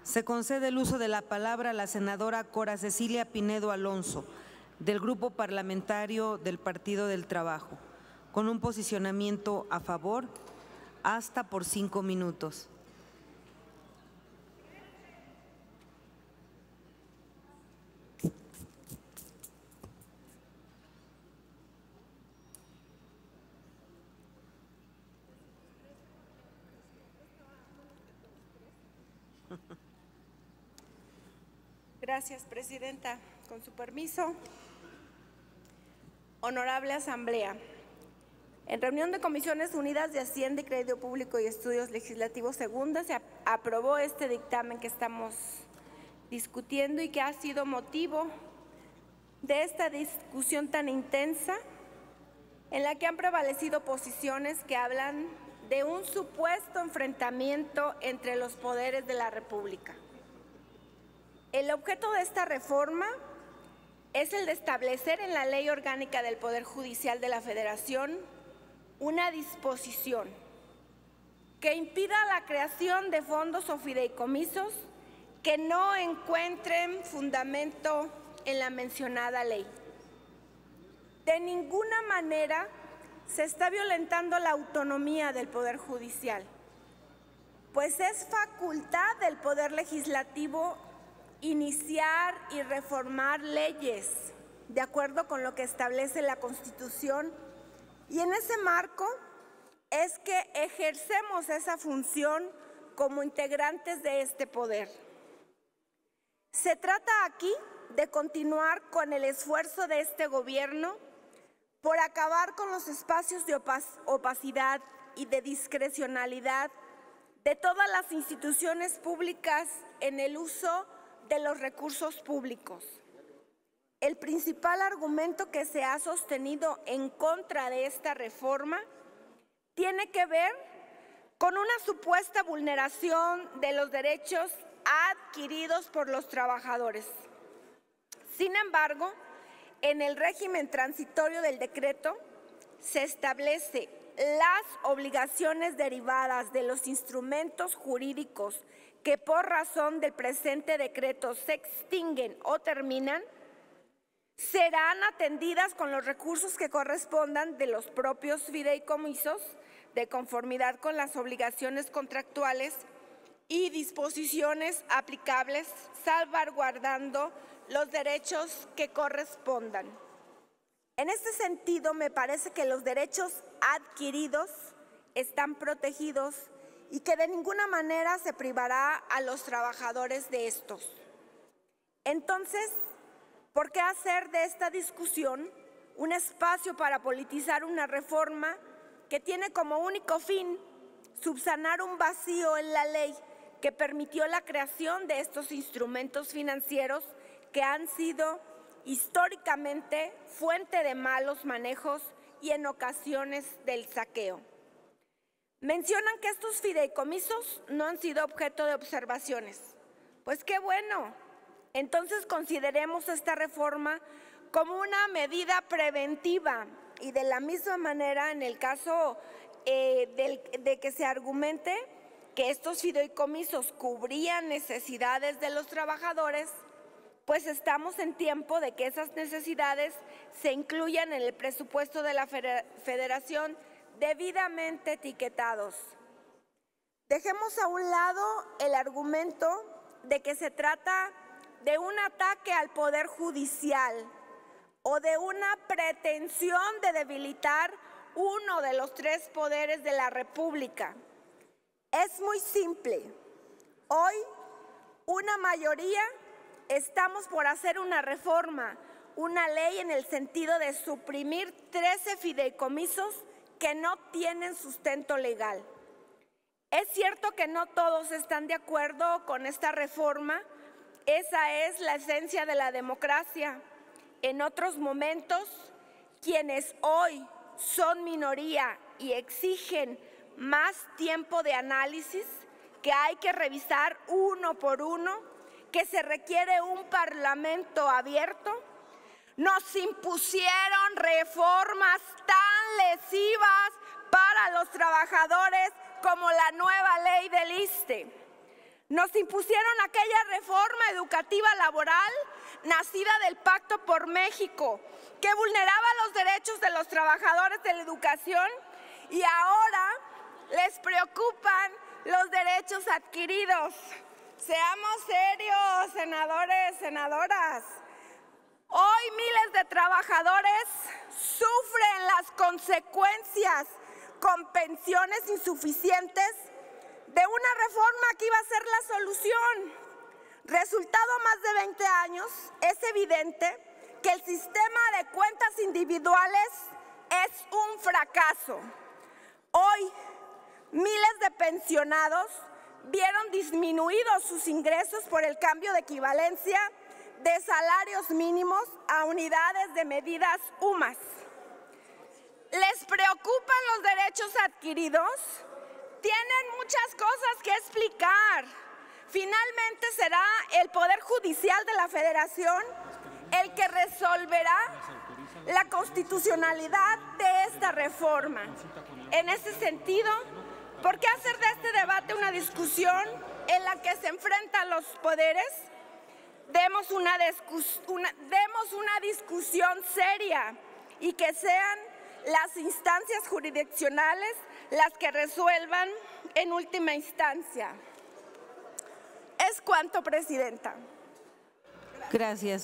Se concede el uso de la palabra a la senadora Cora Cecilia Pinedo Alonso, del Grupo Parlamentario del Partido del Trabajo, con un posicionamiento a favor hasta por 5 minutos. Gracias, Presidenta. Con su permiso, Honorable Asamblea, en reunión de Comisiones Unidas de Hacienda y Crédito Público y Estudios Legislativos Segunda se aprobó este dictamen que estamos discutiendo y que ha sido motivo de esta discusión tan intensa en la que han prevalecido posiciones que hablan de un supuesto enfrentamiento entre los poderes de la República. El objeto de esta reforma es el de establecer en la Ley Orgánica del Poder Judicial de la Federación una disposición que impida la creación de fondos o fideicomisos que no encuentren fundamento en la mencionada ley. De ninguna manera se está violentando la autonomía del Poder Judicial, pues es facultad del Poder Legislativo iniciar y reformar leyes de acuerdo con lo que establece la Constitución, y en ese marco es que ejercemos esa función como integrantes de este poder. Se trata aquí de continuar con el esfuerzo de este gobierno por acabar con los espacios de opacidad y de discrecionalidad de todas las instituciones públicas en el uso de los recursos públicos. El principal argumento que se ha sostenido en contra de esta reforma tiene que ver con una supuesta vulneración de los derechos adquiridos por los trabajadores. Sin embargo, en el régimen transitorio del decreto se establece las obligaciones derivadas de los instrumentos jurídicos que por razón del presente decreto se extinguen o terminan, serán atendidas con los recursos que correspondan de los propios fideicomisos de conformidad con las obligaciones contractuales y disposiciones aplicables, salvaguardando los derechos que correspondan. En este sentido, me parece que los derechos adquiridos están protegidos y que de ninguna manera se privará a los trabajadores de estos. Entonces, ¿por qué hacer de esta discusión un espacio para politizar una reforma que tiene como único fin subsanar un vacío en la ley que permitió la creación de estos instrumentos financieros que han sido históricamente fuente de malos manejos y en ocasiones del saqueo? Mencionan que estos fideicomisos no han sido objeto de observaciones. Pues qué bueno. Entonces consideremos esta reforma como una medida preventiva y de la misma manera en el caso de que se argumente que estos fideicomisos cubrían necesidades de los trabajadores, pues estamos en tiempo de que esas necesidades se incluyan en el presupuesto de la Federación debidamente etiquetados. Dejemos a un lado el argumento de que se trata de un ataque al Poder Judicial o de una pretensión de debilitar uno de los 3 poderes de la República. Es muy simple. Hoy, una mayoría estamos por hacer una reforma, una ley en el sentido de suprimir 13 fideicomisos que no tienen sustento legal. Es cierto que no todos están de acuerdo con esta reforma. Esa es la esencia de la democracia. En otros momentos, quienes hoy son minoría y exigen más tiempo de análisis, que hay que revisar uno por uno, que se requiere un parlamento abierto, nos impusieron reformas tan lesivas para los trabajadores como la nueva ley del ISSSTE. Nos impusieron aquella reforma educativa laboral nacida del Pacto por México, que vulneraba los derechos de los trabajadores de la educación, y ahora les preocupan los derechos adquiridos. Seamos serios, senadores, senadoras. Hoy miles de trabajadores sufren las consecuencias con pensiones insuficientes de una reforma que iba a ser la solución. Resultado más de 20 años, es evidente que el sistema de cuentas individuales es un fracaso. Hoy, miles de pensionados vieron disminuidos sus ingresos por el cambio de equivalencia de salarios mínimos a unidades de medidas UMAS. ¿Les preocupan los derechos adquiridos? Tienen muchas cosas que explicar. Finalmente será el Poder Judicial de la Federación el que resolverá la constitucionalidad de esta reforma. En ese sentido, ¿por qué hacer de este debate una discusión en la que se enfrentan los poderes? Demos una discusión seria y que sean las instancias jurisdiccionales las que resuelvan en última instancia. Es cuanto, Presidenta. Gracias.